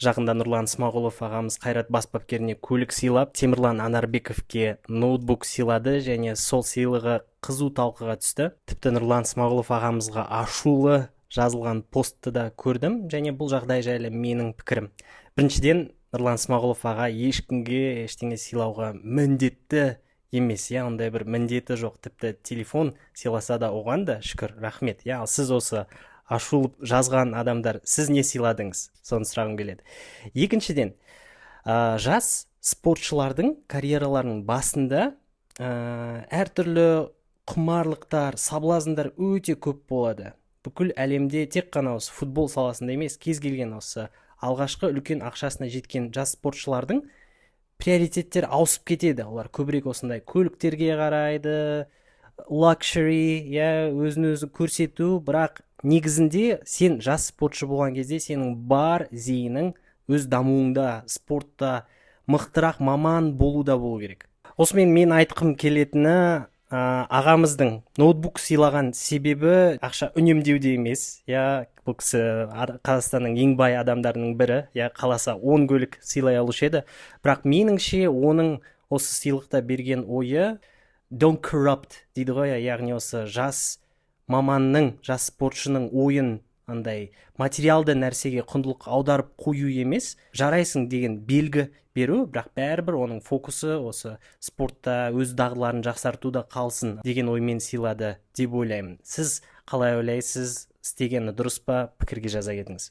Жақында Нұрлан Смағұлов ағамыз Қайрат бас бапкеріне көлік сыйлап, Темірлан Анарбековке ноутбук сыйлады және сол сыйлығы қызу талқыға түсті. Тіпті Нұрлан Смағұлов ағамызға ашулы жазылған постты да көрдім, және бұл жағдай жайлы менің пікірім. Біріншіден, Нұрлан Смағұлов аға ешкімге ештеңе сыйлауға міндетті емес, ондай бір міндеті жоқ. Тіпті телефон сыйласа да оған да шүкір, рахмет. Ал сіз осы ашулып жазған адамдар, сіз не сыйладыңыз? Соны сұрағым келеді. Екіншіден, жас спортшылардың карьераларының басында әртүрлі құмарлықтар, соблазндар өте көп болады. Бүкіл әлемде тек қана осы футбол саласында емес, кез келген осы алғашқы үлкен ақшасына жеткен жас спортшылардың приоритеттер ауысып кетеді. Олар көбірек осындай көліктерге қарайды, лакшери, өзін өзі көрсету, бірақ негізінде сен жас спортшы болған кезде сенің бар зейінің өз дамуыңда, спортта мықтырақ маман болуда болу керек. Осымен мен айтқым келетіні, ағамыздың ноутбук сыйлаған себебі ақша үнемдеуде емес. Бұл кісі Қазақстанның ең бай адамдарының бірі, қаласа 10 көлік сыйлай алушы еді. Бірақ меніңше оның осы сыйлықта берген ойы don't corrupt дейді ғой, яғни осы жас маманның, жас спортшының ойын андай материалды нәрсеге құндылық аударып қою емес, жарайсың деген белгі беру, бірақ бәрібір оның фокусы осы спортта өз дағдыларын жақсартуда қалсын деген оймен сыйлады деп ойлаймын. Сіз қалай ойлайсыз? Істегені дұрыс па? Пікірге жаза кетіңіз.